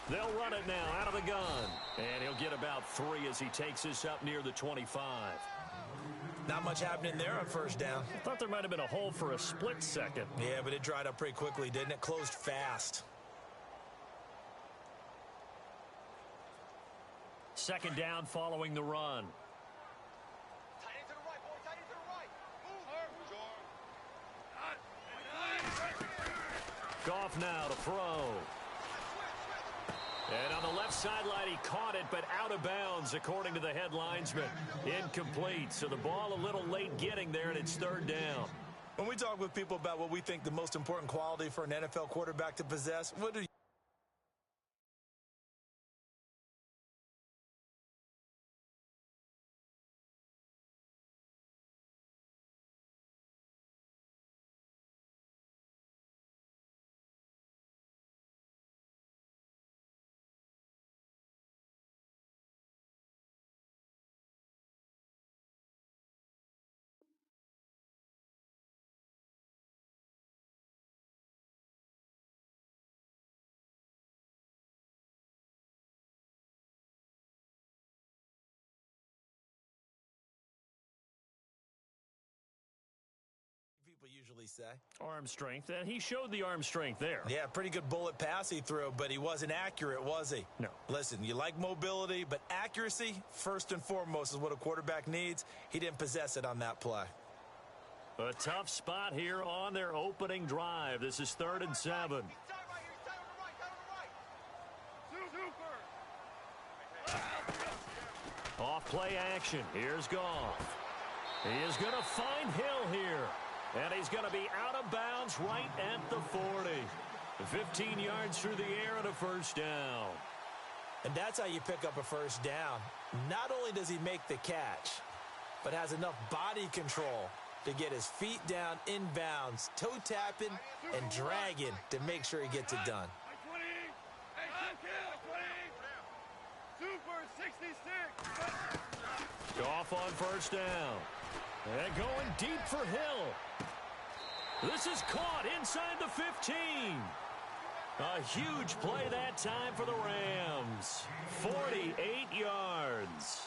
They'll run it now out of the gun. And he'll get about 3 as he takes this up near the 25. Not much happening there on first down. I thought there might have been a hole for a split second. Yeah, but it dried up pretty quickly, didn't it? Closed fast. Second down following the run. Tight end to the right, boy. Tight end to the right. Goff now to throw. And on the left sideline, he caught it, but out of bounds, according to the head linesman. Incomplete, so the ball a little late getting there, and it's third down. When we talk with people about what we think the most important quality for an NFL quarterback to possess, what do you people usually say? Arm strength, and he showed the arm strength there. Yeah, pretty good bullet pass he threw, but he wasn't accurate, was he? No. Listen, you like mobility, but accuracy, first and foremost, is what a quarterback needs. He didn't possess it on that play. A tough spot here on their opening drive. This is 3rd and 7. Off play action. Here's Goff. He is going to find Hill here. And he's going to be out of bounds right at the 40. 15 yards through the air and a first down. And that's how you pick up a first down. Not only does he make the catch, but has enough body control to get his feet down inbounds, toe tapping and dragging to make sure he gets it done. Goff on first down. And going deep for Hill. This is caught inside the 15. A huge play that time for the Rams. 48 yards.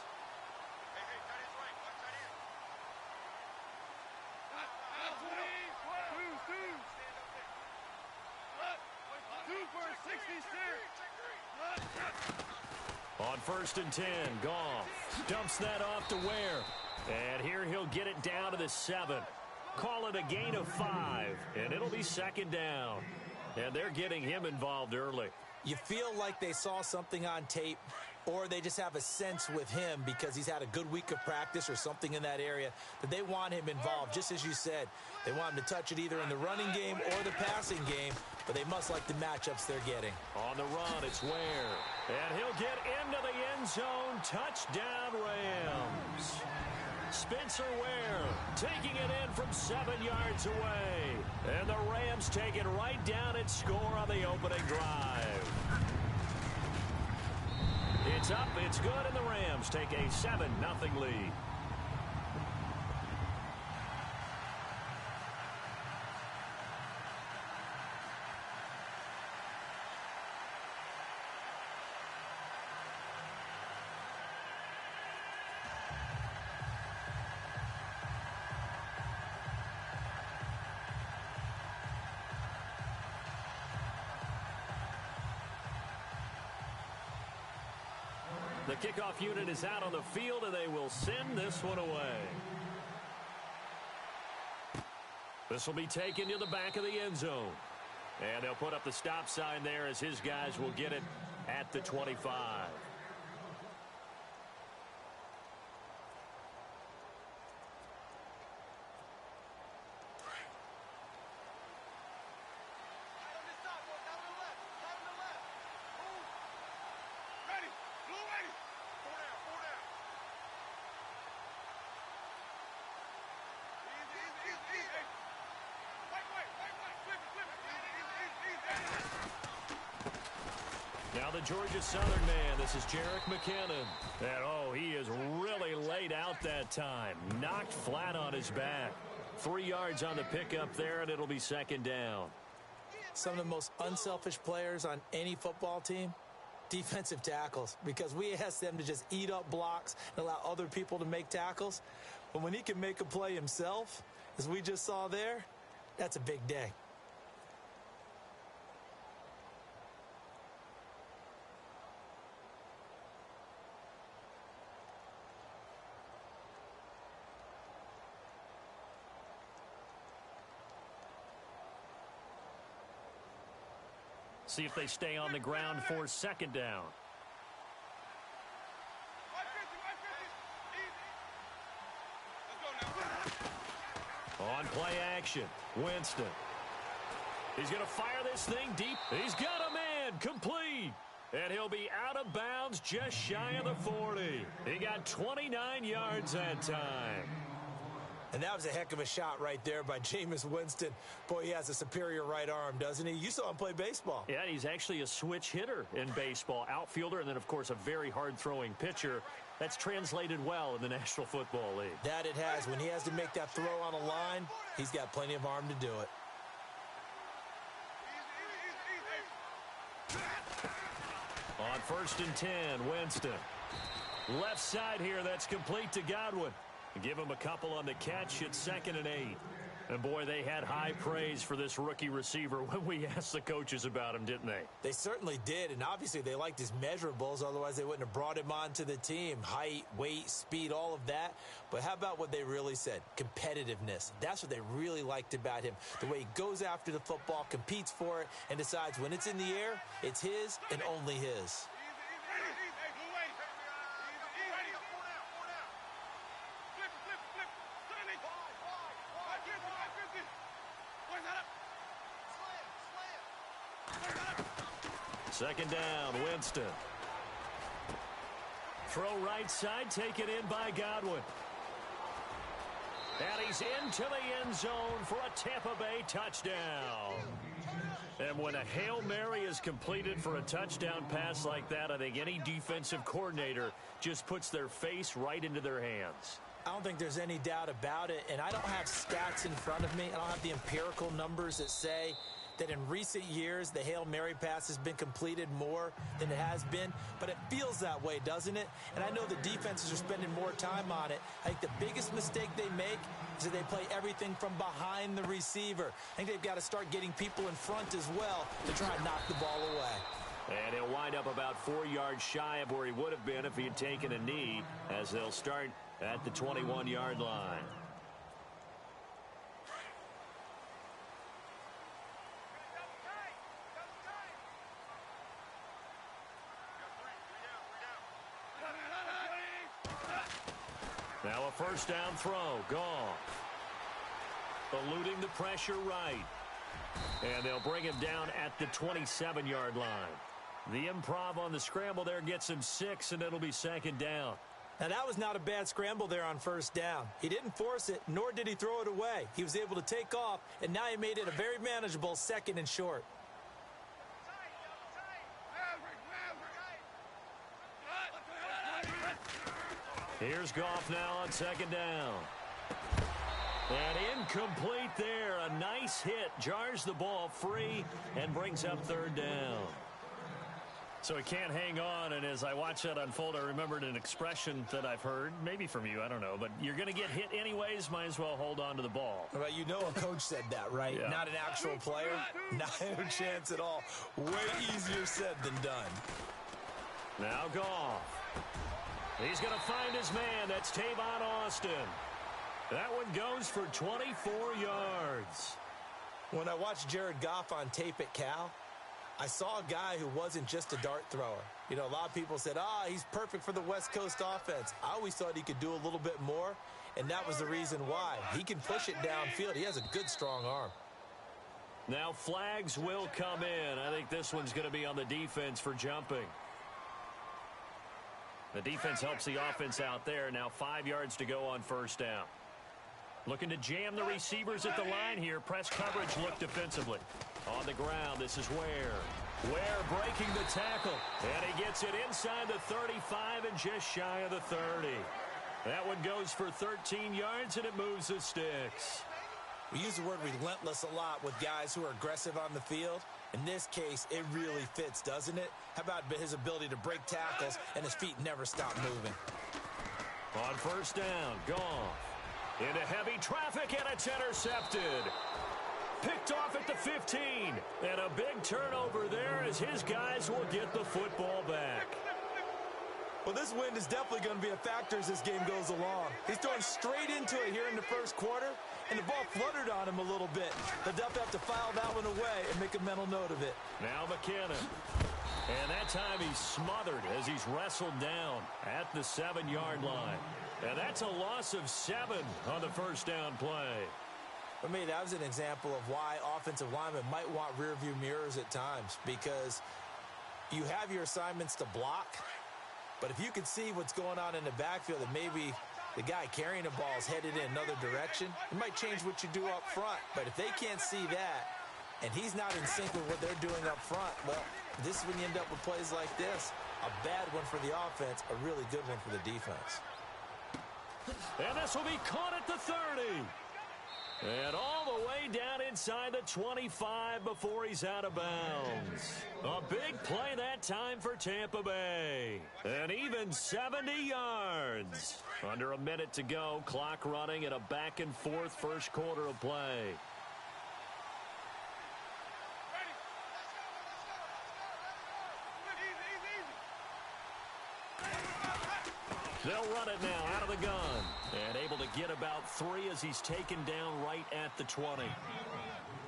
On 1st and 10, Goff dumps that off to Ware. And here he'll get it down to the 7. Call it a gain of 5, and it'll be second down. And they're getting him involved early. You feel like they saw something on tape, or they just have a sense with him because he's had a good week of practice or something in that area that they want him involved. Just as you said, they want him to touch it either in the running game or the passing game, but they must like the matchups they're getting. On the run, it's Ware. And he'll get into the end zone. Touchdown, Rams. Spencer Ware taking it in from 7 yards away. And the Rams take it right down and score on the opening drive. It's up, it's good, and the Rams take a 7-0 lead. The kickoff unit is out on the field, and they will send this one away. This will be taken to the back of the end zone. And they'll put up the stop sign there as his guys will get it at the 25. Now the Georgia Southern man, this is Jerick McKinnon. And oh, he is really laid out that time. Knocked flat on his back. 3 yards on the pickup there, and it'll be second down. Some of the most unselfish players on any football team Defensive tackles, because we ask them to just eat up blocks and allow other people to make tackles. But when he can make a play himself, as we just saw there, that's a big day. See if they stay on the ground for second down. On play action, Winston. He's going to fire this thing deep. He's got a man, complete. And he'll be out of bounds just shy of the 40. He got 29 yards that time. And that was a heck of a shot right there by Jameis Winston. Boy, he has a superior right arm, doesn't he? You saw him play baseball. Yeah, he's actually a switch hitter in baseball. Outfielder, and then, of course, a very hard-throwing pitcher. That's translated well in the National Football League. That it has. When he has to make that throw on a line, he's got plenty of arm to do it. On 1st and 10, Winston. Left side here, that's complete to Godwin. Give him a couple on the catch. It's 2nd and 8. And, boy, they had high praise for this rookie receiver when we asked the coaches about him, didn't they? They certainly did, and obviously they liked his measurables. Otherwise, they wouldn't have brought him onto the team. Height, weight, speed, all of that. But how about what they really said? Competitiveness. That's what they really liked about him. The way he goes after the football, competes for it, and decides when it's in the air, it's his and only his. Second down, Winston. Throw right side, taken in by Godwin. And he's into the end zone for a Tampa Bay touchdown. And when a Hail Mary is completed for a touchdown pass like that, I think any defensive coordinator just puts their face right into their hands. I don't think there's any doubt about it, and I don't have stats in front of me. I don't have the empirical numbers that say that in recent years the Hail Mary pass has been completed more than it has been, but it feels that way, doesn't it? And I know the defenses are spending more time on it. I think the biggest mistake they make is that they play everything from behind the receiver. I think they've got to start getting people in front as well to try and knock the ball away. And he'll wind up about 4 yards shy of where he would have been if he had taken a knee, as they'll start at the 21-yard line. Now a first down throw. Goff eluding the pressure right. And they'll bring him down at the 27-yard line. The improv on the scramble there gets him 6, and it'll be second down. Now, that was not a bad scramble there on first down. He didn't force it, nor did he throw it away. He was able to take off, and now he made it a very manageable 2nd and short. Here's Goff now on second down. And incomplete there. A nice hit. Jars the ball free and brings up 3rd down. So he can't hang on, and as I watch that unfold, I remembered an expression that I've heard, maybe from you, I don't know, but you're going to get hit anyways, might as well hold on to the ball. Well, you know a coach said that, right? Yeah. Not an actual player. Not a chance at all. Way easier said than done. Now Goff. He's going to find his man. That's Tavon Austin. That one goes for 24 yards. When I watched Jared Goff on tape at Cal, I saw a guy who wasn't just a dart thrower. You know, a lot of people said, he's perfect for the West Coast offense. I always thought he could do a little bit more, and that was the reason why. He can push it downfield. He has a good, strong arm. Now flags will come in. I think this one's going to be on the defense for jumping. The defense helps the offense out there. Now 5 yards to go on first down. Looking to jam the receivers at the line here. Press coverage look defensively. On the ground, this is Ware breaking the tackle. And he gets it inside the 35 and just shy of the 30. That one goes for 13 yards, and it moves the sticks. We use the word relentless a lot with guys who are aggressive on the field. In this case, it really fits, doesn't it? How about his ability to break tackles and his feet never stop moving? On first down, Goff. Into heavy traffic, and it's intercepted. Picked off at the 15. And a big turnover there as his guys will get the football back. Well, this wind is definitely going to be a factor as this game goes along. He's throwing straight into it here in the first quarter, and the ball fluttered on him a little bit. They'll definitely have to file that one away and make a mental note of it. Now McKinnon. And that time he's smothered as he's wrestled down at the 7-yard line. And that's a loss of 7 on the first down play. For me, that was an example of why offensive linemen might want rearview mirrors at times, because you have your assignments to block, but if you can see what's going on in the backfield and maybe the guy carrying the ball is headed in another direction, it might change what you do up front. But if they can't see that and he's not in sync with what they're doing up front, well, this is when you end up with plays like this. A bad one for the offense, a really good one for the defense. And this will be caught at the 30. And all the way down inside the 25 before he's out of bounds. A big play that time for Tampa Bay. And even 70 yards. Under a minute to go, clock running at a back-and-forth first quarter of play. They'll run it now out of the gun. And able to get about 3 as he's taken down right at the 20.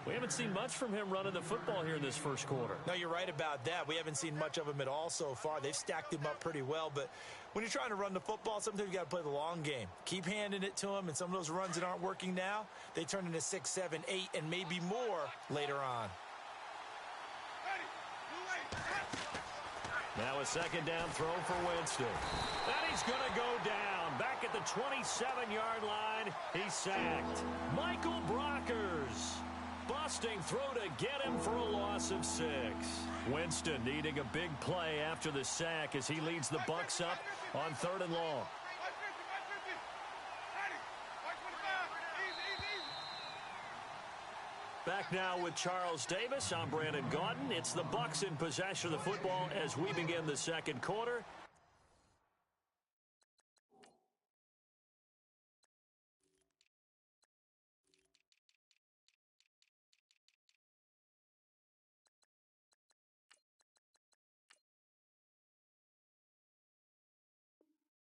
We haven't seen much from him running the football here in this first quarter. No, you're right about that. We haven't seen much of him at all so far. They've stacked him up pretty well. But when you're trying to run the football, sometimes you got to play the long game. Keep handing it to him, and some of those runs that aren't working now, they turn into 6, 7, 8, and maybe more later on. Now a second down throw for Winston. And he's going to go down. Back at the 27-yard line, he's sacked. Michael Brockers. Busting throw to get him for a loss of 6. Winston needing a big play after the sack as he leads the Bucs up on 3rd and long. Back now with Charles Davis. I'm Brandon Gaudin. It's the Bucs in possession of the football as we begin the second quarter.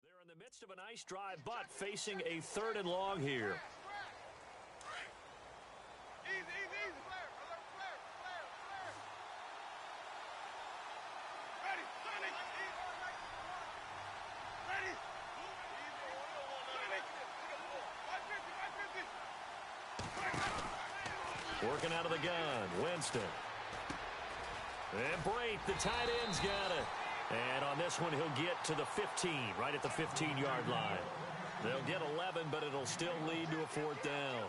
They're in the midst of a nice drive, but facing a 3rd and long here. Working out of the gun, Winston. And Brate, the tight end's got it. And on this one, he'll get to the 15, right at the 15-yard line. They'll get 11, but it'll still lead to a 4th down.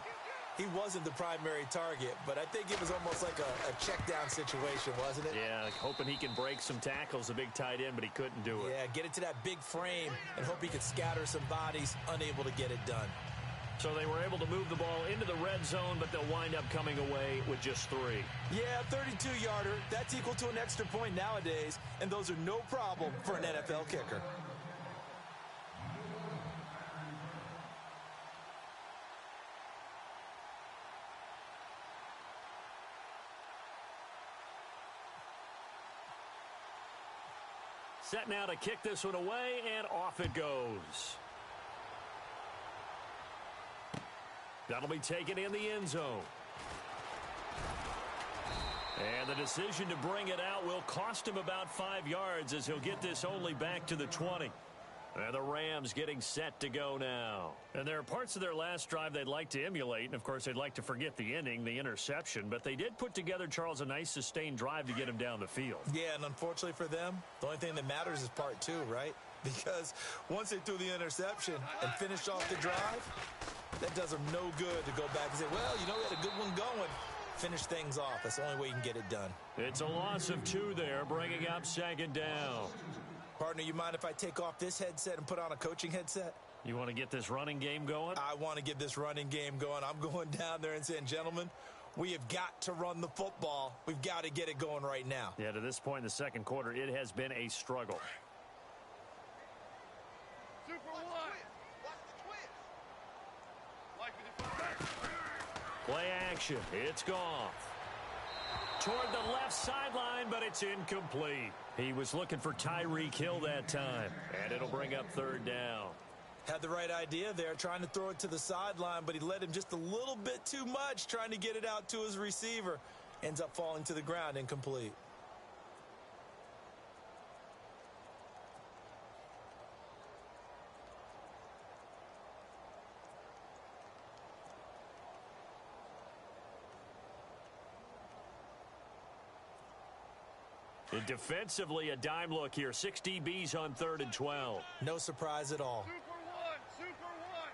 He wasn't the primary target, but I think it was almost like a check-down situation, wasn't it? Yeah, hoping he can break some tackles, the big tight end, but he couldn't do it. Yeah, get it to that big frame and hope he could scatter some bodies, unable to get it done. So they were able to move the ball into the red zone, but they'll wind up coming away with just 3. Yeah, 32-yarder. That's equal to an extra point nowadays, and those are no problem for an NFL kicker. Set now to kick this one away, and off it goes. That'll be taken in the end zone. And the decision to bring it out will cost him about 5 yards as he'll get this only back to the 20. And the Rams getting set to go now. And there are parts of their last drive they'd like to emulate. And, of course, they'd like to forget the ending, the interception. But they did put together, Charles, a nice sustained drive to get him down the field. Yeah, and unfortunately for them, the only thing that matters is part 2, right? Because once they threw the interception and finished off the drive, that does them no good to go back and say, well, you know, we had a good one going. Finish things off. That's the only way you can get it done. It's a loss of 2 there, bringing up 2nd down. Partner, you mind if I take off this headset and put on a coaching headset? You want to get this running game going? I want to get this running game going. I'm going down there and saying, gentlemen, We have got to run the football. We've got to get it going right now. Yeah, to this point in the second quarter, it has been a struggle. Super one. Watch the twist. Play action. It's gone. Toward the left sideline, but it's incomplete. He was looking for Tyreek Hill that time, and it'll bring up third down. Had the right idea there, trying to throw it to the sideline, but he led him just a little bit too much, trying to get it out to his receiver. Ends up falling to the ground, incomplete. And defensively, a dime look here. 6 DBs on 3rd and 12. No surprise at all. Super one. Super one.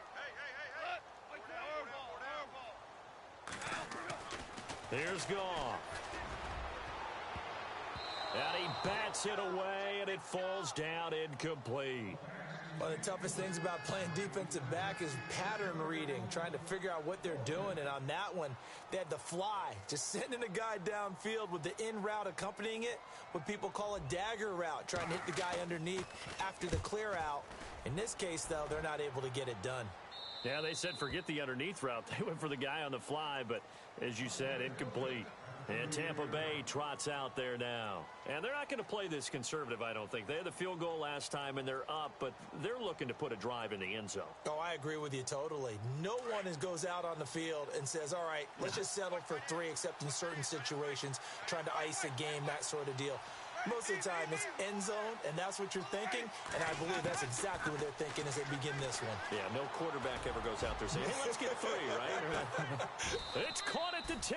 Hey. Here's Goff. And he bats it away, and it falls down incomplete. One of the toughest things about playing defensive back is pattern reading, trying to figure out what they're doing. And on that one, they had the fly, just sending a guy downfield with the in route accompanying it, what people call a dagger route, trying to hit the guy underneath after the clear out. In this case, though, they're not able to get it done. Yeah, they said forget the underneath route. They went for the guy on the fly, but as you said, incomplete. And Tampa Bay trots out there now. And they're not going to play this conservative, I don't think. They had the field goal last time, and they're up, but they're looking to put a drive in the end zone. Oh, I agree with you totally. No one goes out on the field and says, all right, let's just settle for 3, except in certain situations, trying to ice a game, that sort of deal. Most of the time, it's end zone, and that's what you're thinking, and I believe that's exactly what they're thinking as they begin this one. Yeah, no quarterback ever goes out there saying, hey, let's get 3, right? It's caught at the 10.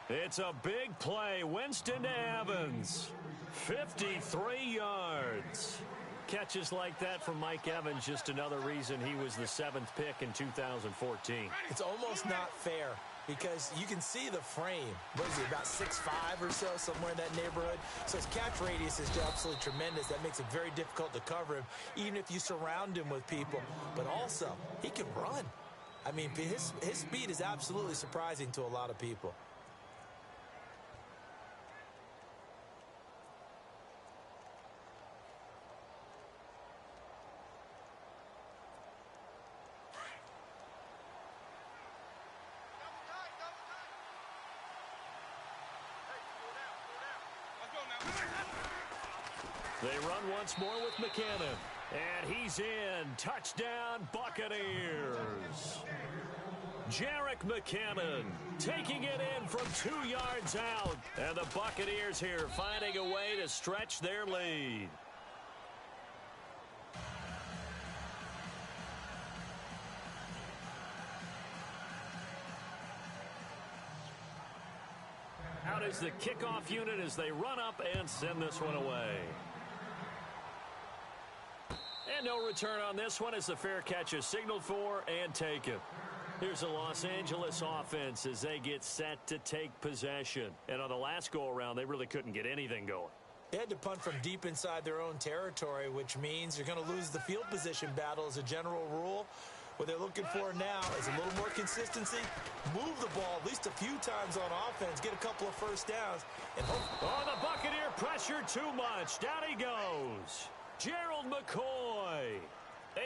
It's a big play. Winston to Evans. 53 yards. Catches like that from Mike Evans, just another reason he was the 7th pick in 2014. It's almost not fair because you can see the frame. What is he, about 6'5" or so, somewhere in that neighborhood? So his catch radius is absolutely tremendous. That makes it very difficult to cover him, even if you surround him with people. But also, he can run. I mean, his speed is absolutely surprising to a lot of people. They run once more with McKinnon. And he's in. Touchdown, Buccaneers. Jerick McKinnon taking it in from 2 yards out. And the Buccaneers here finding a way to stretch their lead. Out is the kickoff unit as they run up and send this one away. And no return on this one as the fair catch is signaled for and taken. Here's the Los Angeles offense as they get set to take possession. And on the last go-around, they really couldn't get anything going. They had to punt from deep inside their own territory, which means you're going to lose the field position battle as a general rule. What they're looking for now is a little more consistency, move the ball at least a few times on offense, get a couple of first downs, and hope. Oh, the Buccaneer pressure too much. Down he goes. Gerald McCoy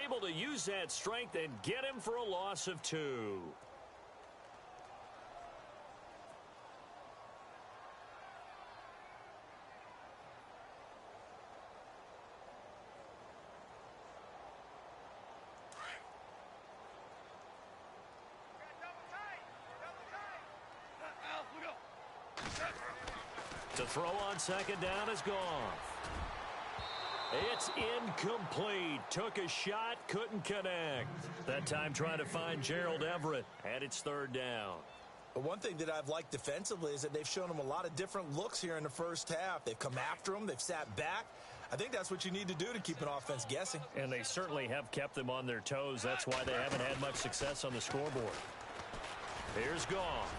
able to use that strength and get him for a loss of 2. To throw on second down is gone. It's incomplete. Took a shot, couldn't connect. That time trying to find Gerald Everett, and it's 3rd down. But one thing that I've liked defensively is that they've shown him a lot of different looks here in the first half. They've come after him. They've sat back. I think that's what you need to do to keep an offense guessing. And they certainly have kept them on their toes. That's why they haven't had much success on the scoreboard. Here's Goff.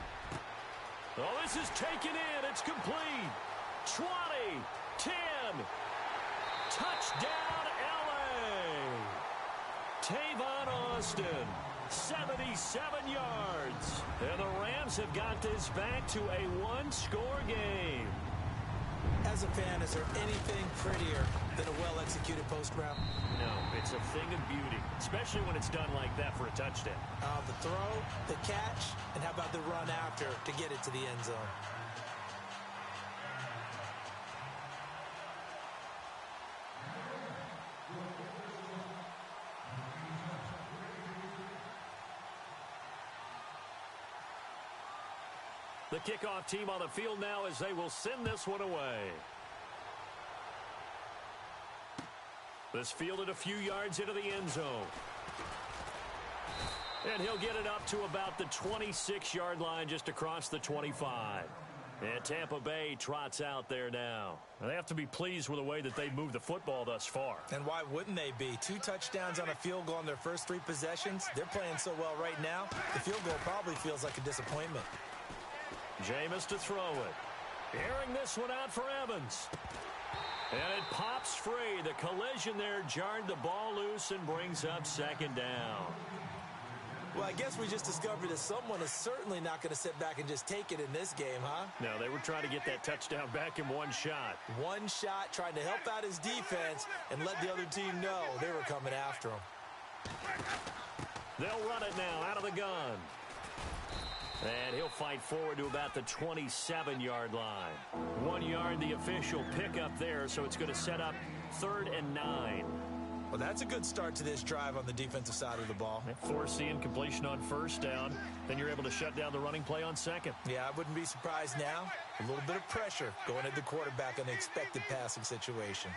Oh, this is taken in. It's complete. 20, 10. Touchdown, L.A. Tavon Austin 77 yards. And the Rams have got this back to a one-score game. As a fan, is there anything prettier than a well-executed post route? No, it's a thing of beauty, especially when it's done like that for a touchdown. The throw, the catch, and how about the run after to get it to the end zone? The kickoff team on the field now as they will send this one away. This fielded a few yards into the end zone. And he'll get it up to about the 26-yard line just across the 25. And Tampa Bay trots out there now. They have to be pleased with the way that they moved the football thus far. And why wouldn't they be? 2 touchdowns on a field goal in their first 3 possessions. They're playing so well right now, the field goal probably feels like a disappointment. Jameis to throw it. Airing this one out for Evans. And it pops free. The collision there jarred the ball loose and brings up second down. Well, I guess we just discovered that someone is certainly not going to sit back and just take it in this game, huh? No, they were trying to get that touchdown back in one shot. One shot, trying to help out his defense and let the other team know they were coming after him. They'll run it now out of the gun. And he'll fight forward to about the 27-yard line. 1 yard, the official pickup there, so it's going to set up 3rd and 9. Well, that's a good start to this drive on the defensive side of the ball. Force the incompletion on first down. Then you're able to shut down the running play on second. Yeah, I wouldn't be surprised now. A little bit of pressure going at the quarterback on the expected passing situation.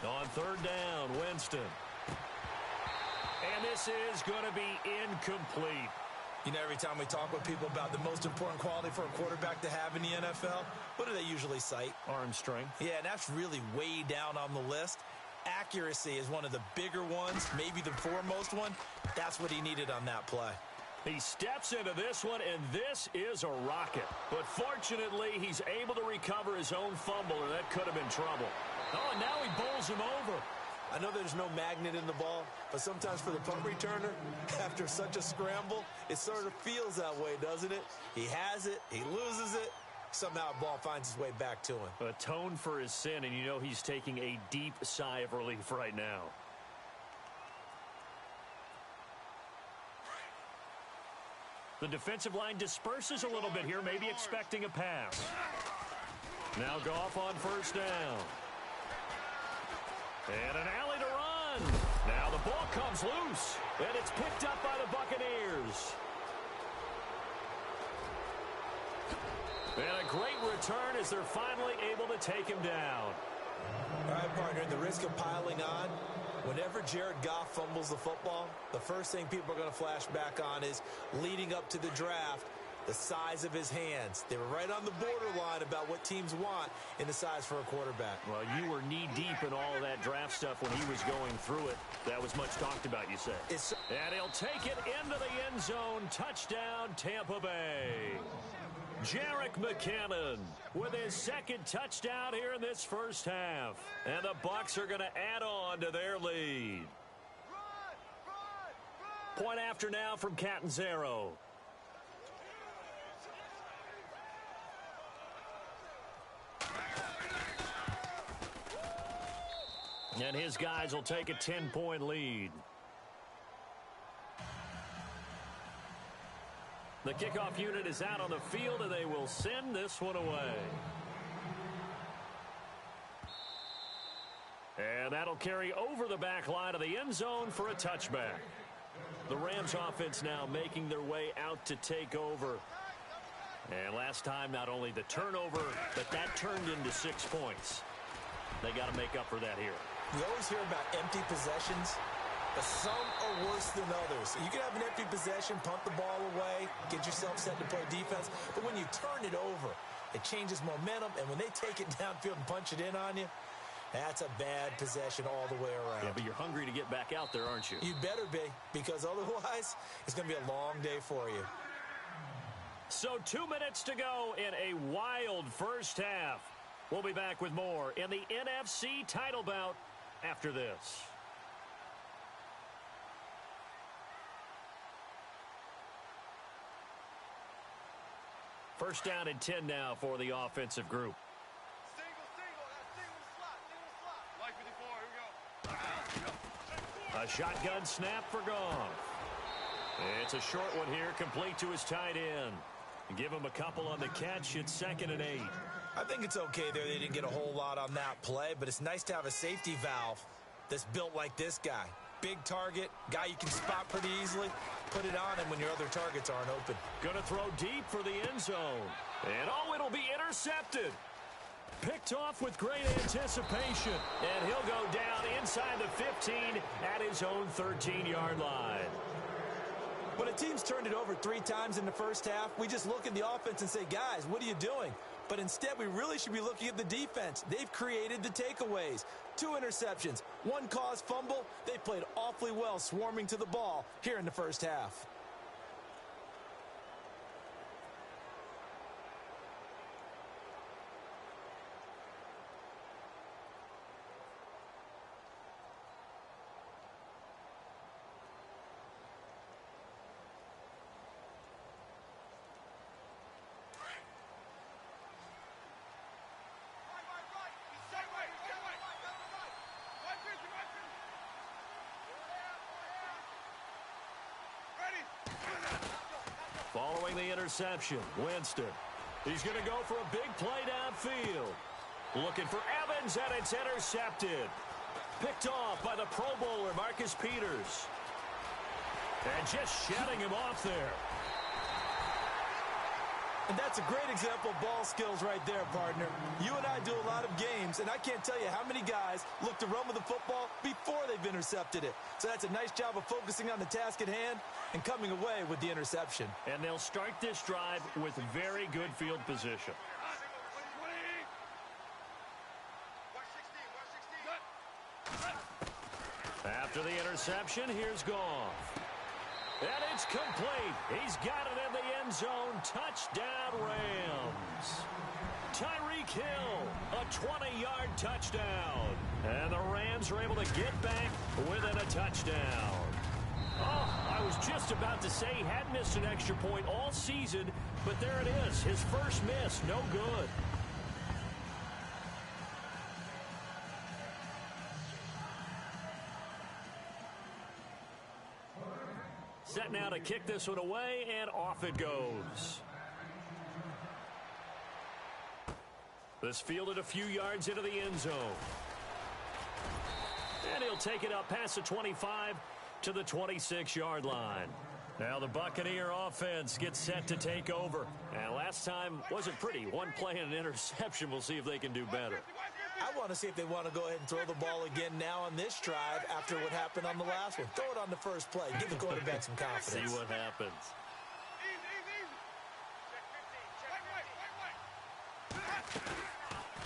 On 3rd down, Winston. And this is going to be incomplete. You know, every time we talk with people about the most important quality for a quarterback to have in the NFL, what do they usually cite? Arm strength. Yeah, and that's really way down on the list. Accuracy is one of the bigger ones, maybe the foremost one. That's what he needed on that play. He steps into this one, and this is a rocket. But fortunately, he's able to recover his own fumble, or that could have been trouble. Oh, and now he bowls him over. I know there's no magnet in the ball, but sometimes for the punt returner, after such a scramble, it sort of feels that way, doesn't it? He has it, he loses it, somehow the ball finds its way back to him. Atone for his sin, and you know he's taking a deep sigh of relief right now. The defensive line disperses a little bit here, maybe expecting a pass. Now Goff on first down. And an alley to run. Now the ball comes loose, and it's picked up by the Buccaneers. And a great return as they're finally able to take him down. All right, partner, the risk of piling on. Whenever Jared Goff fumbles the football, the first thing people are going to flash back on is leading up to the draft, the size of his hands. They were right on the borderline about what teams want in the size for a quarterback. Well, you were knee-deep in all of that draft stuff when he was going through it. That was much talked about, you say. And he'll take it into the end zone. Touchdown, Tampa Bay. Jerick McKinnon with his second touchdown here in this first half. And the Bucs are going to add on to their lead. Point after now from Catanzaro. And his guys will take a 10-point lead. The kickoff unit is out on the field, and they will send this one away. And that'll carry over the back line of the end zone for a touchback. The Rams offense now making their way out to take over. And last time, not only the turnover, but that turned into 6 points. They got to make up for that here. We always hear about empty possessions, but some are worse than others. You can have an empty possession, punt the ball away, get yourself set to play defense, but when you turn it over, it changes momentum, and when they take it downfield and punch it in on you, that's a bad possession all the way around. Yeah, but you're hungry to get back out there, aren't you? You better be, because otherwise, it's going to be a long day for you. So 2 minutes to go in a wild first half. We'll be back with more in the NFC title bout after this. First down and 10 now for the offensive group. A shotgun snap for Goff. It's a short one here, complete to his tight end. Give him a couple on the catch. It's 2nd and 8. I think it's okay there. They didn't get a whole lot on that play, but it's nice to have a safety valve that's built like this guy. Big target, guy you can spot pretty easily. Put it on him when your other targets aren't open. Going to throw deep for the end zone. And oh, it'll be intercepted. Picked off with great anticipation. And he'll go down inside the 15 at his own 13-yard line. When a team's turned it over 3 times in the first half, we just look at the offense and say, guys, what are you doing? But instead, we really should be looking at the defense. They've created the takeaways. 2 interceptions, 1 caused fumble. They played awfully well swarming to the ball here in the first half. Following the interception, Winston. He's going to go for a big play downfield. Looking for Evans, and it's intercepted. Picked off by the Pro Bowler, Marcus Peters. And just shedding him off there. And that's a great example of ball skills right there, partner. You and I do a lot of games, and I can't tell you how many guys look to run with the football before they've intercepted it. So that's a nice job of focusing on the task at hand and coming away with the interception. And they'll start this drive with very good field position. After the interception, here's Goff. And it's complete. He's got it in the end zone. Touchdown, Rams. Tyreek Hill, a 20-yard touchdown. And the Rams are able to get back within a touchdown. Oh, I was just about to say he hadn't missed an extra point all season, but there it is. His first miss, no good. Set now to kick this one away, and off it goes. This fielded a few yards into the end zone. And he'll take it up past the 25 to the 26-yard line. Now the Buccaneer offense gets set to take over. And last time wasn't pretty. 1 play and an interception. We'll see if they can do better. I want to see if they want to go ahead and throw the ball again now on this drive after what happened on the last one. Throw it on the first play. Give the quarterback some confidence. See what happens.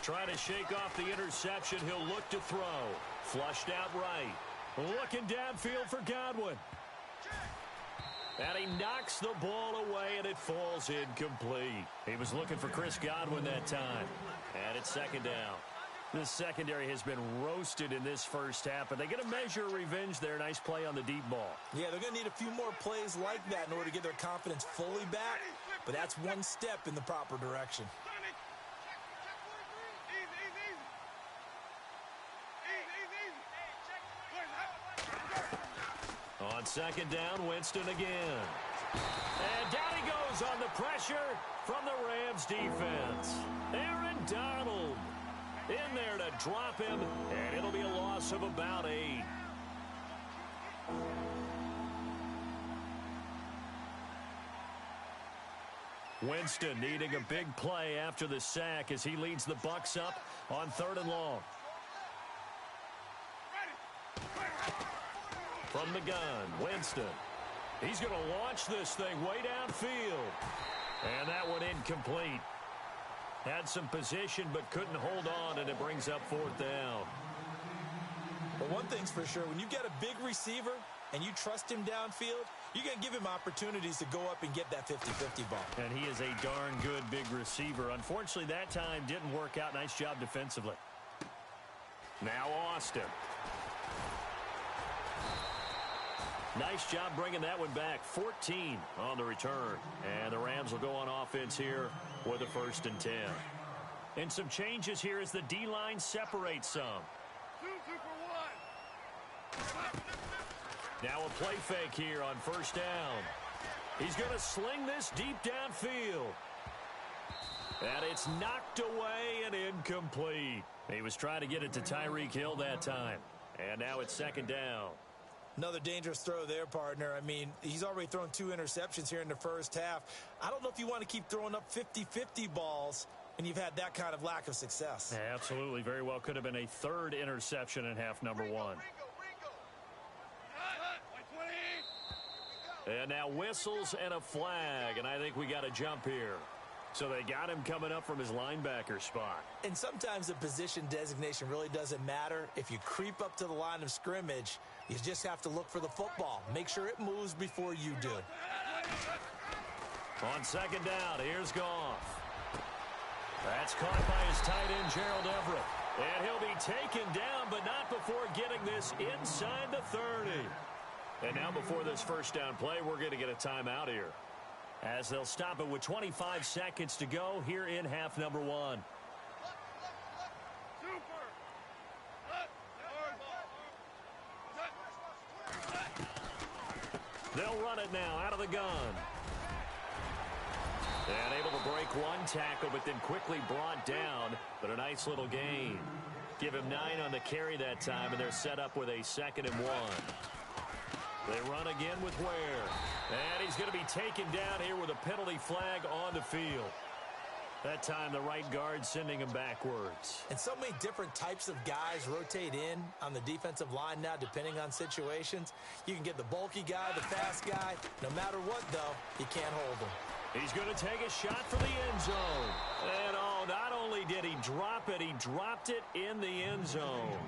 Trying to shake off the interception. He'll look to throw. Flushed out right. Looking downfield for Godwin. And he knocks the ball away, and it falls incomplete. He was looking for Chris Godwin that time. And it's 2nd down. This secondary has been roasted in this first half, but they get a measure of revenge there. Nice play on the deep ball. Yeah, they're going to need a few more plays like that in order to get their confidence fully back, but that's one step in the proper direction. On 2nd down, Winston again. And down he goes on the pressure from the Rams defense. Aaron Donald in there to drop him, and it'll be a loss of about 8. Winston needing a big play after the sack as he leads the Bucs up on 3rd and long. From the gun, Winston. He's going to launch this thing way downfield. And that one incomplete. Had some position but couldn't hold on, and it brings up 4th down. But one thing's for sure, when you get a big receiver and you trust him downfield, you're going to give him opportunities to go up and get that 50-50 ball. And he is a darn good big receiver. Unfortunately, that time didn't work out. Nice job defensively. Now Austin. Nice job bringing that one back. 14 on the return. And the Rams will go on offense here with a 1st and 10. And some changes here as the D-line separates some. Now a play fake here on 1st down. He's going to sling this deep downfield. And it's knocked away and incomplete. He was trying to get it to Tyreek Hill that time. And now it's 2nd down. Another dangerous throw there, partner. I mean, he's already thrown 2 interceptions here in the first half. I don't know if you want to keep throwing up 50-50 balls when you've had that kind of lack of success. Yeah, absolutely. Very well could have been a 3rd interception in half number 1. And now whistles and a flag, and I think we got a jump here. So they got him coming up from his linebacker spot. And sometimes the position designation really doesn't matter. If you creep up to the line of scrimmage, you just have to look for the football. Make sure it moves before you do. On 2nd down, here's Goff. That's caught by his tight end, Gerald Everett. And he'll be taken down, but not before getting this inside the 30. And now before this 1st down play, we're going to get a timeout here, as they'll stop it with 25 seconds to go here in half number 1. They'll run it now out of the gun. And able to break 1 tackle, but then quickly brought down. But a nice little gain. Give him 9 on the carry that time, and they're set up with a 2nd and 1. They run again with Ware. And he's going to be taken down here with a penalty flag on the field. That time the right guard sending him backwards. And so many different types of guys rotate in on the defensive line now, depending on situations. You can get the bulky guy, the fast guy. No matter what, though, you can't hold him. He's going to take a shot for the end zone. And, oh, not only did he drop it, he dropped it in the end zone.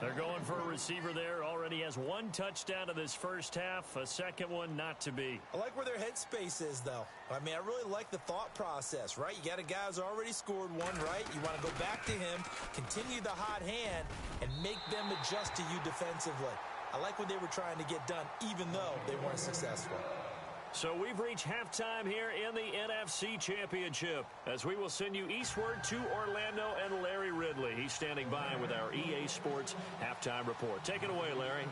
They're going for a receiver there. Already has 1 touchdown in this first half. A 2nd one not to be. I like where their headspace is, though. I mean, I really like the thought process, right? You got a guy who's already scored 1, right? You want to go back to him, continue the hot hand, and make them adjust to you defensively. I like what they were trying to get done, even though they weren't successful. So we've reached halftime here in the NFC Championship, as we will send you eastward to Orlando and Larry Ridley. He's standing by with our EA Sports Halftime Report. Take it away, Larry.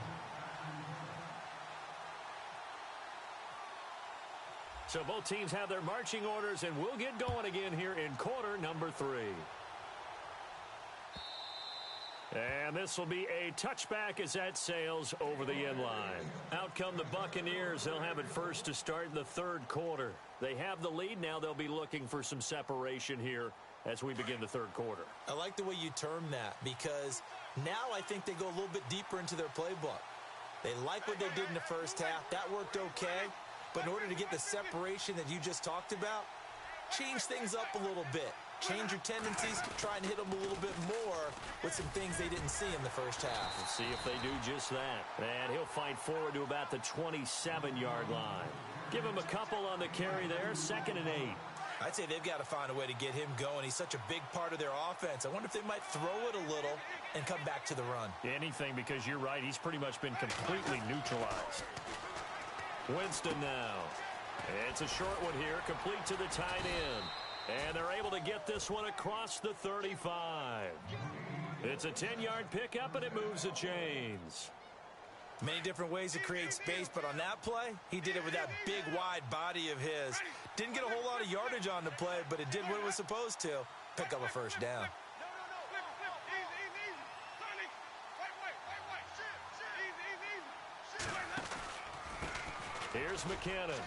So both teams have their marching orders, and we'll get going again here in quarter number 3. And this will be a touchback as that sails over the end line. Out come the Buccaneers. They'll have it first to start in the 3rd quarter. They have the lead now. They'll be looking for some separation here as we begin the 3rd quarter. I like the way you term that, because now I think they go a little bit deeper into their playbook. They like what they did in the first half. That worked okay. But in order to get the separation that you just talked about, change things up a little bit. Change your tendencies, try and hit them a little bit more with some things they didn't see in the first half. Let's see if they do just that. And he'll fight forward to about the 27-yard line. Give him a couple on the carry there, 2nd and 8. I'd say they've got to find a way to get him going. He's such a big part of their offense. I wonder if they might throw it a little and come back to the run. Anything, because you're right. He's pretty much been completely neutralized. Winston now. It's a short one here, complete to the tight end. And they're able to get this one across the 35. It's a 10-yard pickup, and it moves the chains. Many different ways to create space, but on that play, he did it with that big, wide body of his. Didn't get a whole lot of yardage on the play, but it did what it was supposed to. Pick up a 1st down. Here's McKinnon.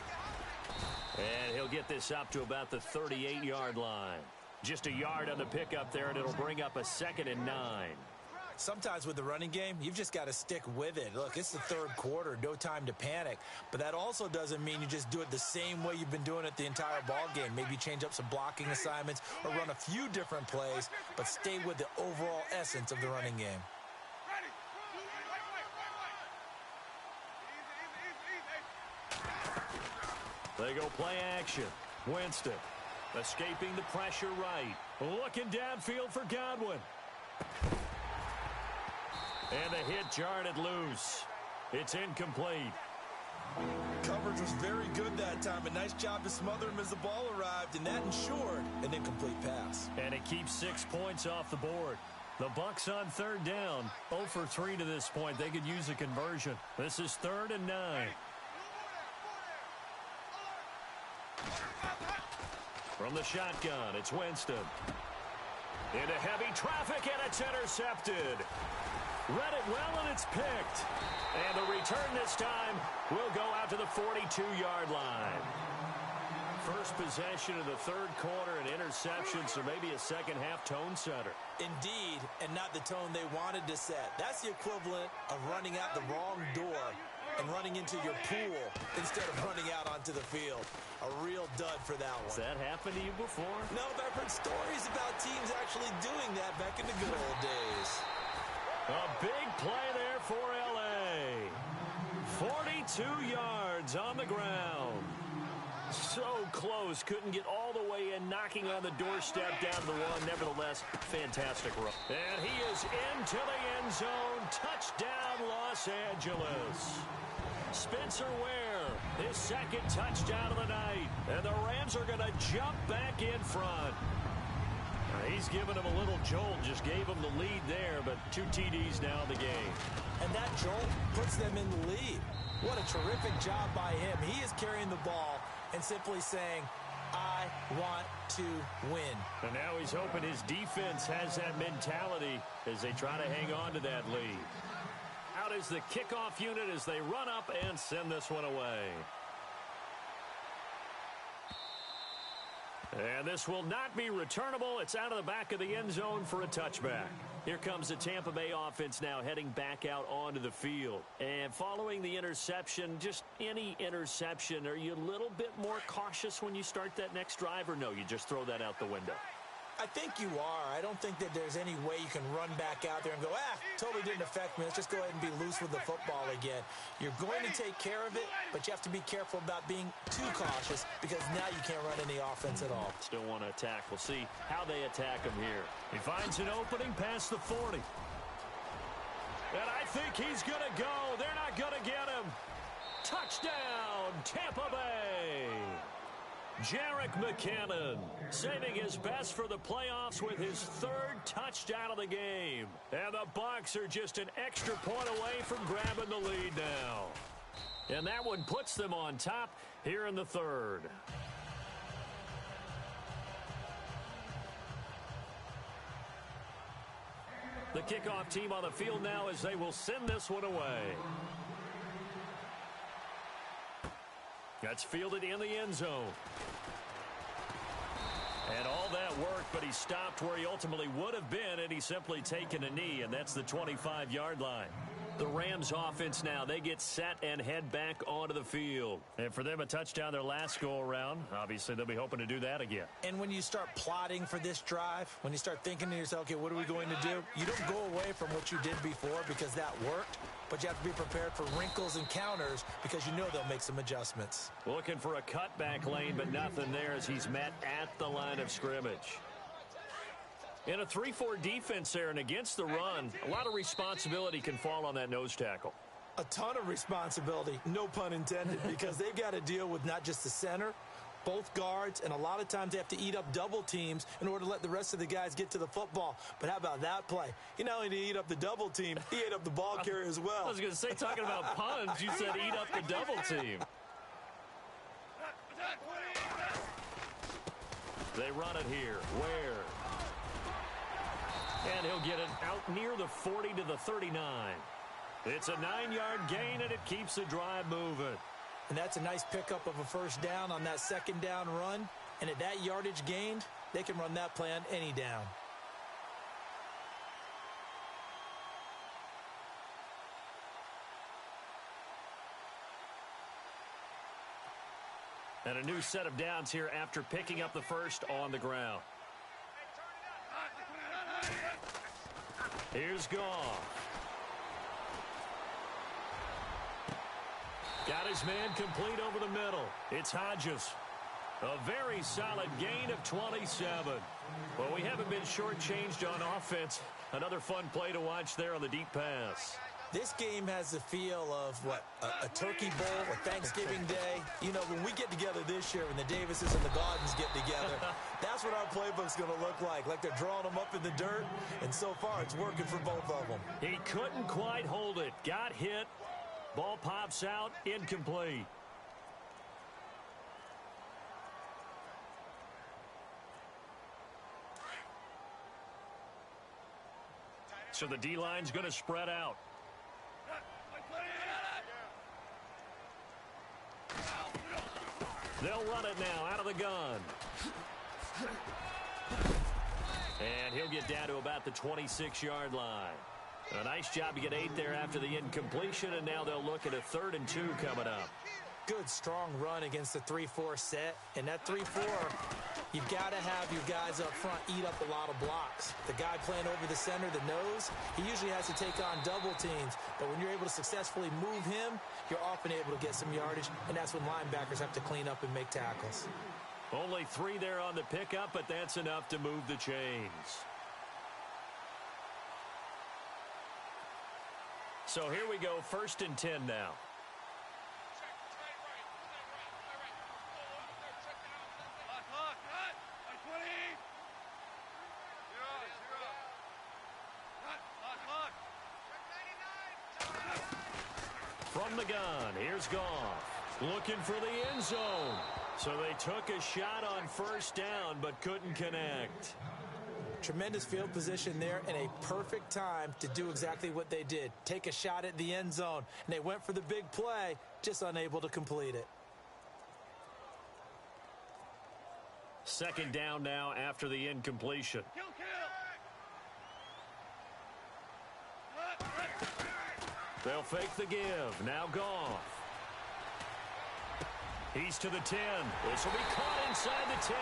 And he'll get this up to about the 38-yard line. Just a yard on the pickup there, and it'll bring up a 2nd and 9. Sometimes with the running game, you've just got to stick with it. Look, it's the 3rd quarter, no time to panic. But that also doesn't mean you just do it the same way you've been doing it the entire ball game. Maybe change up some blocking assignments or run a few different plays, but stay with the overall essence of the running game. They go play action. Winston escaping the pressure right. Looking downfield for Godwin. And the hit jarred it loose. It's incomplete. Coverage was very good that time. A nice job to smother him as the ball arrived, and that ensured an incomplete pass. And it keeps 6 points off the board. The Bucs on third down. 0 for 3 to this point. They could use a conversion. This is 3rd and 9. From the shotgun, it's Winston. Into heavy traffic, and it's intercepted. Read it well, and it's picked. And the return this time will go out to the 42-yard line. First possession of the third quarter, an interception, so maybe a second-half tone setter. Indeed, and not the tone they wanted to set. That's the equivalent of running out the wrong door and running into your pool instead of running out onto the field. A real dud for that one. Has that happened to you before? No, but I've heard stories about teams actually doing that back in the good old days. A big play there for L.A. 42 yards on the ground. So close, couldn't get all the way in, knocking on the doorstep down to the one. Nevertheless, fantastic run. And he is into the end zone. Touchdown, Los Angeles. Spencer Ware, his second touchdown of the night. And the Rams are going to jump back in front. He's given him a little jolt, just gave him the lead there, but 2 TDs now in the game. And that jolt puts them in the lead. What a terrific job by him. He is carrying the ball and simply saying, I want to win. And now he's hoping his defense has that mentality as they try to hang on to that lead. Out is the kickoff unit as they run up and send this one away. And this will not be returnable. It's out of the back of the end zone for a touchback. Here comes the Tampa Bay offense now heading back out onto the field. And following the interception, just any interception, are you a little bit more cautious when you start that next drive, or no, you just throw that out the window? I think you are. I don't think that there's any way you can run back out there and go, totally didn't affect me. Let's just go ahead and be loose with the football again. You're going to take care of it, but you have to be careful about being too cautious because now you can't run any offense at all. Still want to attack. We'll see how they attack him here. He finds an opening past the 40. And I think he's going to go. They're not going to get him. Touchdown, Tampa Bay. Jerick McKinnon saving his best for the playoffs with his 3rd touchdown of the game. And the Bucs are just an extra point away from grabbing the lead now. And that one puts them on top here in the 3rd. The kickoff team on the field now as they will send this one away. That's fielded in the end zone. And all that worked, but he stopped where he ultimately would have been, and he's simply taken a knee, and that's the 25-yard line. The Rams offense now, they get set and head back onto the field. And for them, a touchdown their last go-around. Obviously, they'll be hoping to do that again. And when you start plotting for this drive, when you start thinking to yourself, okay, what are we going to do? You don't go away from what you did before because that worked, but you have to be prepared for wrinkles and counters because you know they'll make some adjustments. Looking for a cutback lane, but nothing there as he's met at the line of scrimmage. In a 3-4 defense there and against the run, a lot of responsibility can fall on that nose tackle. A ton of responsibility, no pun intended, because they've got to deal with not just the center, both guards, and a lot of times they have to eat up double teams in order to let the rest of the guys get to the football. But how about that play? He not only did he eat up the double team, he ate up the ball carrier as well. I was going to say, talking about puns, you said eat up the double team. They run it here. Where? And he'll get it out near the 40 to the 39. It's a 9-yard gain, and it keeps the drive moving. And that's a nice pickup of a first down on that second down run. And at that yardage gained, they can run that play on any down. And a new set of downs here after picking up the first on the ground. Here's Goff. Got his man complete over the middle. It's Hodges. A very solid gain of 27. Well, we haven't been shortchanged on offense. Another fun play to watch there on the deep pass. This game has the feel of, a turkey bowl, a Thanksgiving Day. You know, when we get together this year, when the Davises and the Gaudens get together, that's what our playbook's going to look like they're drawing them up in the dirt, and so far it's working for both of them. He couldn't quite hold it. Got hit. Ball pops out, incomplete. So the D-line's going to spread out. They'll run it now out of the gun. And he'll get down to about the 26-yard line. A nice job to get 8 there after the incompletion, and now they'll look at a 3rd and 2 coming up. Good, strong run against the 3-4 set. And that 3-4, you've got to have your guys up front eat up a lot of blocks. The guy playing over the center, the nose, he usually has to take on double teams. But when you're able to successfully move him, you're often able to get some yardage, and that's when linebackers have to clean up and make tackles. Only 3 there on the pickup, but that's enough to move the chains. So here we go, 1st and 10 now. From the gun, here's Goff. Looking for the end zone. So they took a shot on 1st down, but couldn't connect. Tremendous field position there and a perfect time to do exactly what they did. Take a shot at the end zone. And they went for the big play, just unable to complete it. 2nd down now after the incompletion. They'll fake the give. Now Goff. He's to the 10. This will be caught inside the 10.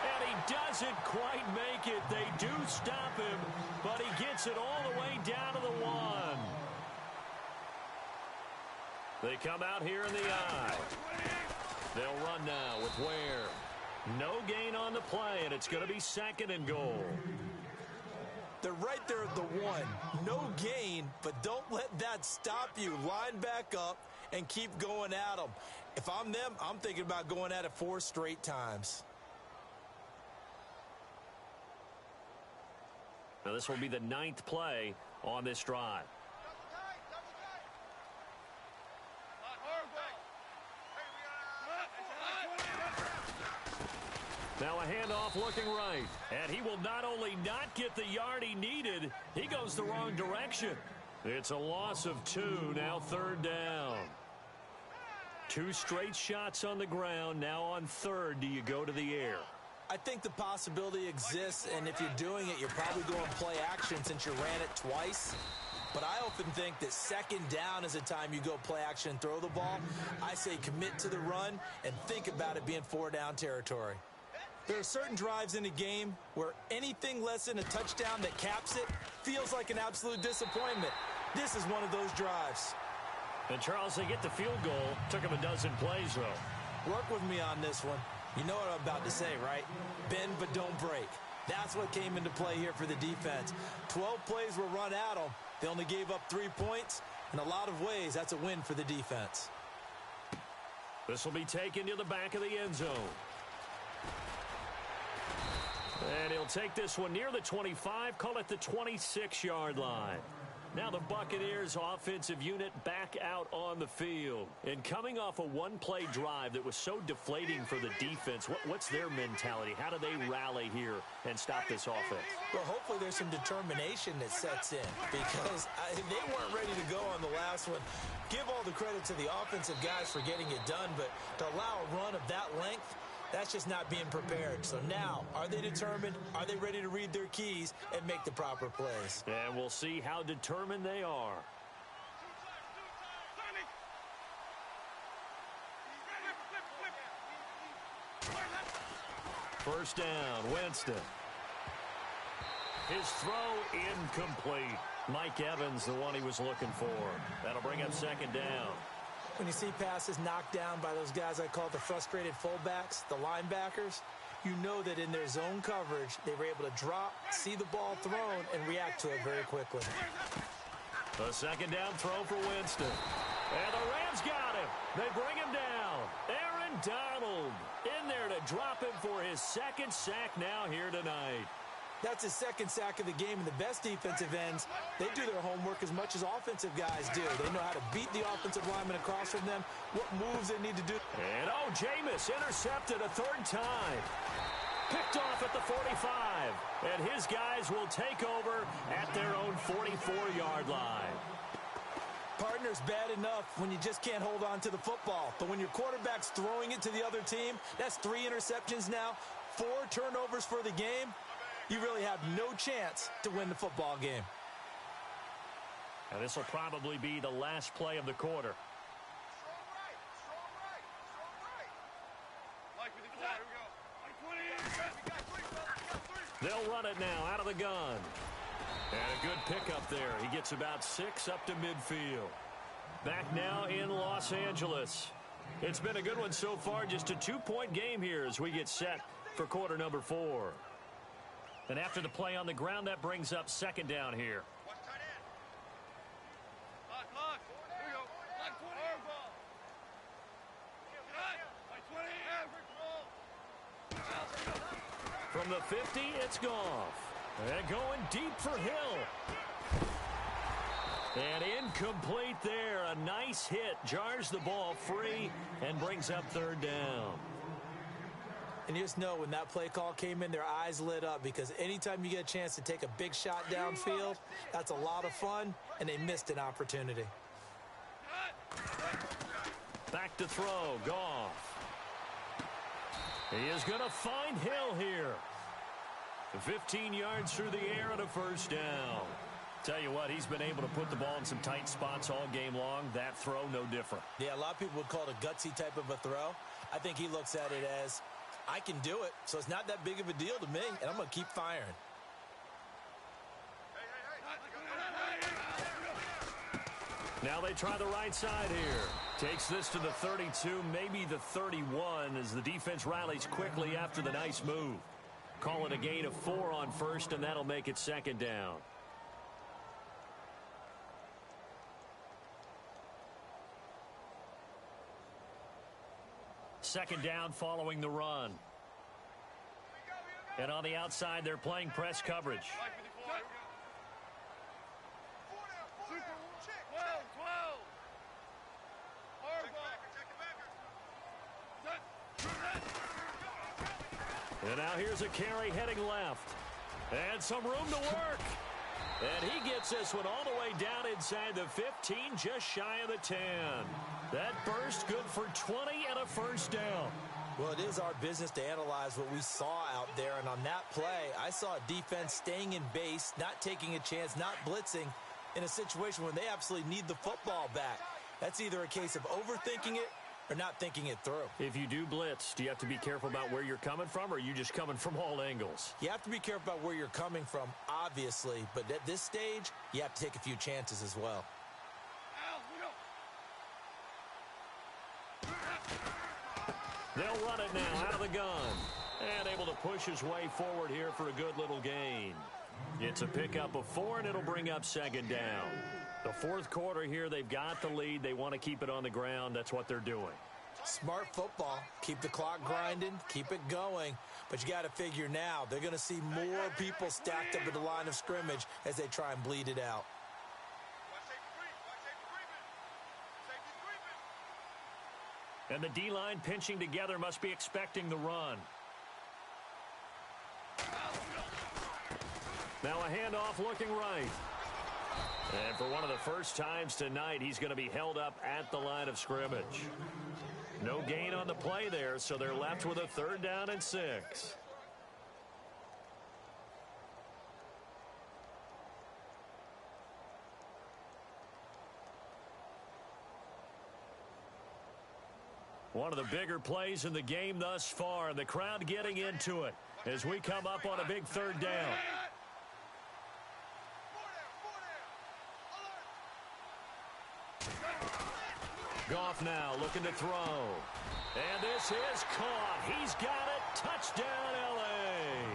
And he doesn't quite make it. They do stop him, but he gets it all the way down to the 1. They come out here in the I. They'll run now with Ware. No gain on the play, and it's going to be 2nd and goal. They're right there at the 1. No gain, but don't let that stop you. Line back up and keep going at them. If I'm them, I'm thinking about going at it 4 straight times. Now this will be the 9th play on this drive. Now a handoff looking right. And he will not only not get the yard he needed, he goes the wrong direction. It's a loss of 2, now 3rd down. 2 straight shots on the ground. Now on 3rd, do you go to the air? I think the possibility exists, and if you're doing it, you're probably going play action since you ran it twice. But I often think that 2nd down is a time you go play action and throw the ball. I say commit to the run and think about it being 4-down territory. There are certain drives in a game where anything less than a touchdown that caps it feels like an absolute disappointment. This is one of those drives. And Charles, they get the field goal. Took him a dozen plays, though. Work with me on this one. You know what I'm about to say, right? Bend but don't break. That's what came into play here for the defense. 12 plays were run at them. They only gave up 3 points. In a lot of ways, that's a win for the defense. This will be taken to the back of the end zone. And he'll take this one near the 25, call it the 26-yard line. Now the Buccaneers offensive unit back out on the field. And coming off a one-play drive that was so deflating for the defense, what's their mentality? How do they rally here and stop this offense? Well, hopefully there's some determination that sets in because they weren't ready to go on the last one. Give all the credit to the offensive guys for getting it done, but to allow a run of that length, that's just not being prepared. So now, are they determined? Are they ready to read their keys and make the proper plays? And we'll see how determined they are. First down, Winston. His throw incomplete. Mike Evans, the one he was looking for. That'll bring up second down. When you see passes knocked down by those guys I call the frustrated fullbacks, the linebackers, you know that in their zone coverage, they were able to drop, see the ball thrown, and react to it very quickly. A second down throw for Winston. And the Rams got him. They bring him down. Aaron Donald in there to drop him for his second sack now here tonight. That's his second sack of the game, and the best defensive ends, they do their homework as much as offensive guys do. They know how to beat the offensive lineman across from them, what moves they need to do. And, Jameis intercepted a third time. Picked off at the 45. And his guys will take over at their own 44-yard line. Partner's bad enough when you just can't hold on to the football. But when your quarterback's throwing it to the other team, that's 3 interceptions now, 4 turnovers for the game. You really have no chance to win the football game. And this will probably be the last play of the quarter. They'll run it now out of the gun. And a good pickup there. He gets about 6 up to midfield. Back now in Los Angeles. It's been a good one so far. Just a 2-point game here as we get set for quarter number 4. And after the play on the ground, that brings up second down here. From the 50, it's Goff. And going deep for Hill. And incomplete there. A nice hit. Jars the ball free and brings up third down. And you just know when that play call came in, their eyes lit up, because anytime you get a chance to take a big shot downfield, that's a lot of fun, and they missed an opportunity. Back to throw. Goff. He is going to find Hill here. 15 yards through the air and a first down. Tell you what, he's been able to put the ball in some tight spots all game long. That throw, no different. Yeah, a lot of people would call it a gutsy type of a throw. I think he looks at it as, I can do it, so it's not that big of a deal to me, and I'm going to keep firing. Now they try the right side here. Takes this to the 32, maybe the 31, as the defense rallies quickly after the nice move. Call it a gain of 4 on first, and that'll make it second down. Second down following the run. And on the outside, they're playing press coverage. And now here's a carry heading left. And some room to work. And he gets this one all the way down inside the 15, just shy of the 10. That burst good for 20 and a first down. Well, it is our business to analyze what we saw out there. And on that play, I saw a defense staying in base, not taking a chance, not blitzing in a situation where they absolutely need the football back. That's either a case of overthinking it or not thinking it through. If you do blitz, do you have to be careful about where you're coming from, or are you just coming from all angles? You have to be careful about where you're coming from, obviously. But at this stage, you have to take a few chances as well. They'll run it now out of the gun. And able to push his way forward here for a good little gain. It's a pickup of 4, and it'll bring up second down. The fourth quarter here, they've got the lead. They want to keep it on the ground. That's what they're doing. Smart football. Keep the clock grinding. Keep it going. But you got to figure now, they're going to see more people stacked up at the line of scrimmage as they try and bleed it out. And the D-line pinching together must be expecting the run. Now a handoff looking right. And for one of the first times tonight, he's going to be held up at the line of scrimmage. No gain on the play there, so they're left with a third down and 6. One of the bigger plays in the game thus far, and the crowd getting into it as we come up on a big third down. Goff now looking to throw. And this is caught. He's got it. Touchdown, L.A.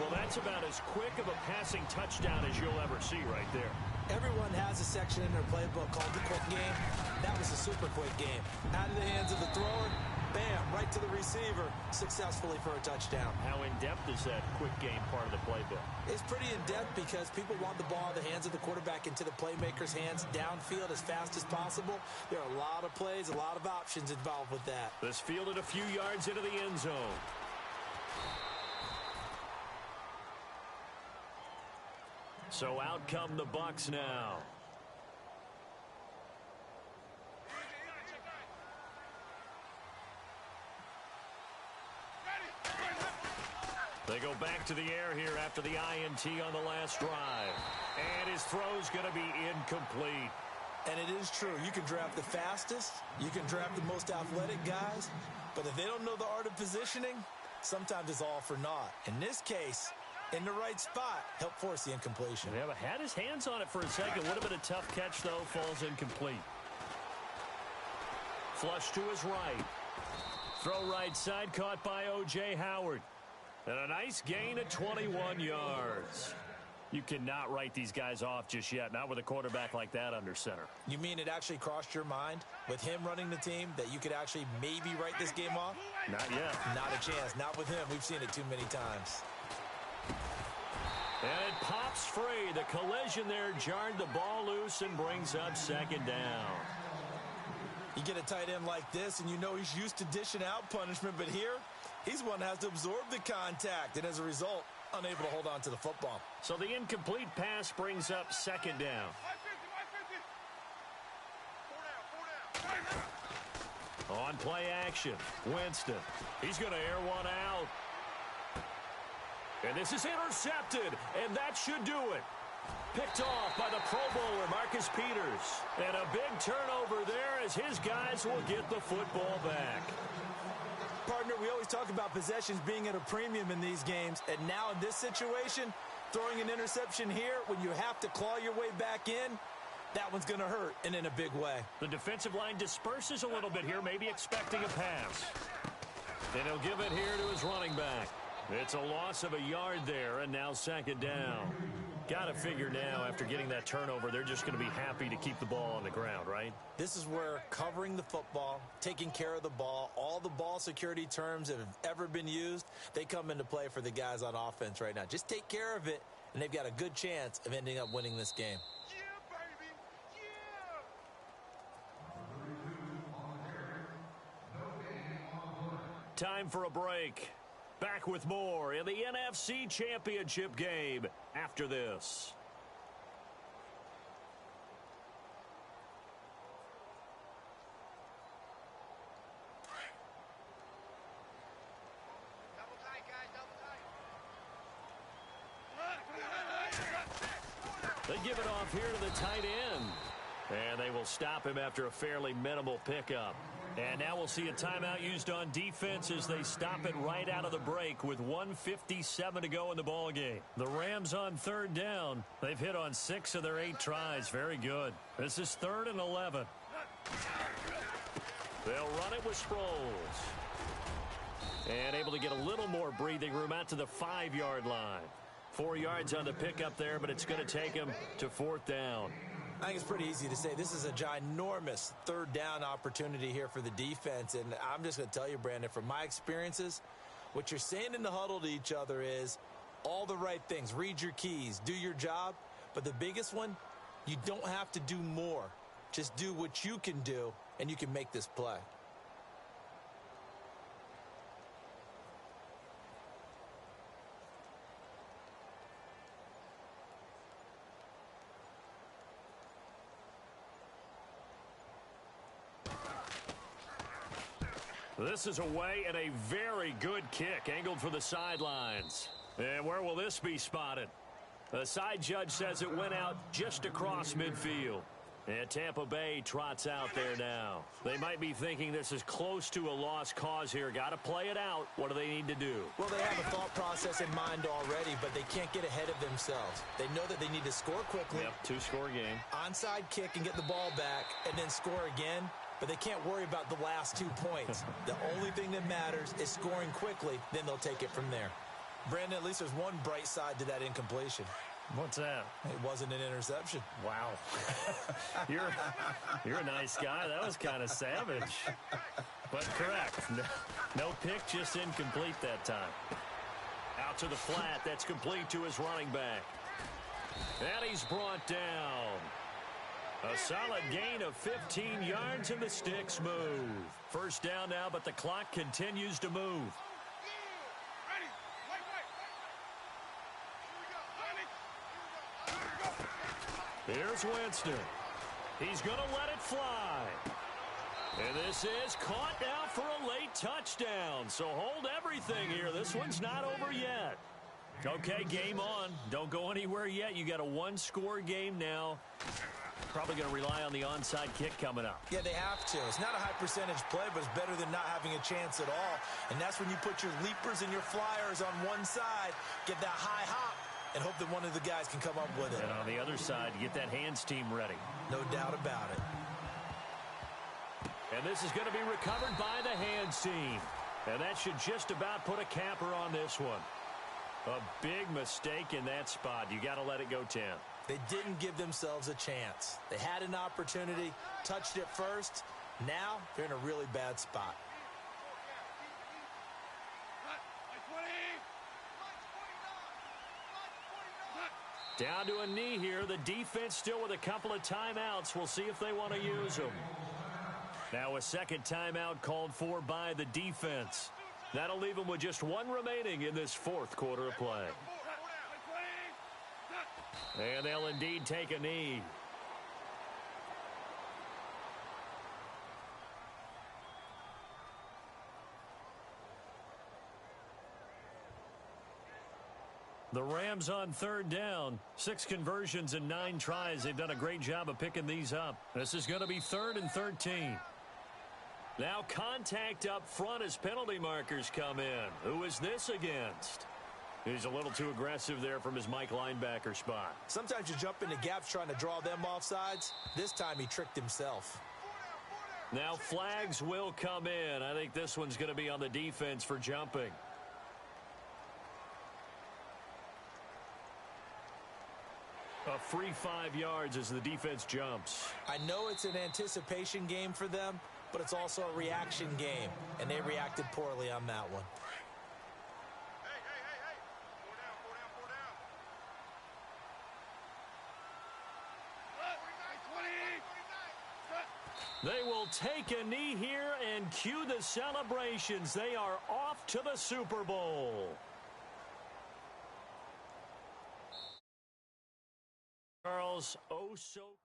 Well, that's about as quick of a passing touchdown as you'll ever see right there. Everyone has a section in their playbook called the quick game. That was a super quick game. Out of the hands of the thrower, bam, right to the receiver, successfully for a touchdown. How in-depth is that quick game part of the playbook? It's pretty in-depth because people want the ball in the hands of the quarterback into the playmaker's hands downfield as fast as possible. There are a lot of plays, a lot of options involved with that. This fielded a few yards into the end zone. So out come the Bucs now. They go back to the air here after the INT on the last drive. And his throw's going to be incomplete. And it is true. You can draft the fastest. You can draft the most athletic guys. But if they don't know the art of positioning, sometimes it's all for naught. In this case, in the right spot, help force the incompletion. Yeah, but had his hands on it for a second. Would have been a tough catch, though. Falls incomplete. Flush to his right. Throw right side, caught by O.J. Howard. And a nice gain of 21 yards. You cannot write these guys off just yet, not with a quarterback like that under center. You mean it actually crossed your mind with him running the team that you could actually maybe write this game off? Not yet. Not a chance. Not with him. We've seen it too many times. And it pops free. The collision there jarred the ball loose and brings up second down. You get a tight end like this, and you know he's used to dishing out punishment, but here, he's one that has to absorb the contact, and as a result, unable to hold on to the football. So the incomplete pass brings up second down. On play action, Winston. He's going to air one out. And this is intercepted, and that should do it. Picked off by the Pro Bowler, Marcus Peters. And a big turnover there as his guys will get the football back. Partner, we always talk about possessions being at a premium in these games, and now in this situation, throwing an interception here when you have to claw your way back in, that one's going to hurt, and in a big way. The defensive line disperses a little bit here, maybe expecting a pass. And he'll give it here to his running back. It's a loss of a yard there, and now second down. Got to figure now, after getting that turnover, they're just going to be happy to keep the ball on the ground, right? This is where covering the football, taking care of the ball, all the ball security terms that have ever been used, they come into play for the guys on offense right now. Just take care of it, and they've got a good chance of ending up winning this game. Yeah, baby. Yeah. Time for a break. Back with more in the NFC Championship game after this. Double tight, guys. Double tight. They give it off here to the tight end. And they will stop him after a fairly minimal pickup. And now we'll see a timeout used on defense as they stop it right out of the break with 1:57 to go in the ballgame. The Rams on third down. They've hit on 6 of their 8 tries. Very good. This is 3rd and 11. They'll run it with Sproles. And able to get a little more breathing room out to the 5-yard line. 4 yards on the pickup there, but it's going to take him to 4th down. I think it's pretty easy to say this is a ginormous third down opportunity here for the defense. And I'm just going to tell you, Brandon, from my experiences, what you're saying in the huddle to each other is all the right things. Read your keys. Do your job. But the biggest one, you don't have to do more. Just do what you can do, and you can make this play. This is away and a very good kick angled for the sidelines. And where will this be spotted? The side judge says it went out just across midfield. And Tampa Bay trots out there now. They might be thinking this is close to a lost cause here. Got to play it out. What do they need to do? Well, they have a thought process in mind already, but they can't get ahead of themselves. They know that they need to score quickly. Yep, two-score game. Onside kick and get the ball back and then score again. But they can't worry about the last 2 points. The only thing that matters is scoring quickly. Then they'll take it from there. Brandon, at least there's one bright side to that incompletion. What's that? It wasn't an interception. Wow. You're a nice guy. That was kind of savage. But correct. No pick, just incomplete that time. Out to the flat. That's complete to his running back. And he's brought down. A solid gain of 15 yards, and the sticks move. First down now, but the clock continues to move. Here's Winston. He's going to let it fly. And this is caught now for a late touchdown. So hold everything here. This one's not over yet. Okay, game on. Don't go anywhere yet. You got a one-score game now. Probably going to rely on the onside kick coming up. Yeah, they have to. It's not a high-percentage play, but it's better than not having a chance at all. And that's when you put your leapers and your flyers on one side, get that high hop, and hope that one of the guys can come up with it. And on the other side, get that hands team ready. No doubt about it. And this is going to be recovered by the hands team. And that should just about put a capper on this one. A big mistake in that spot. You got to let it go 10. They didn't give themselves a chance. They had an opportunity, touched it first. Now they're in a really bad spot. Down to a knee here. The defense still with a couple of timeouts. We'll see if they want to use them. Now a second timeout called for by the defense. That'll leave them with just one remaining in this fourth quarter of play. And they'll indeed take a knee. The Rams on third down. 6 conversions and 9 tries. They've done a great job of picking these up. This is going to be 3rd and 13. Now contact up front as penalty markers come in. Who is this against? He's a little too aggressive there from his Mike linebacker spot. Sometimes you jump into gaps trying to draw them off sides. This time he tricked himself. Now flags will come in. I think this one's going to be on the defense for jumping. A free 5 yards as the defense jumps. I know it's an anticipation game for them, but it's also a reaction game, and they reacted poorly on that one. Hey. Four down. They will take a knee here and cue the celebrations. They are off to the Super Bowl. Charles, oh so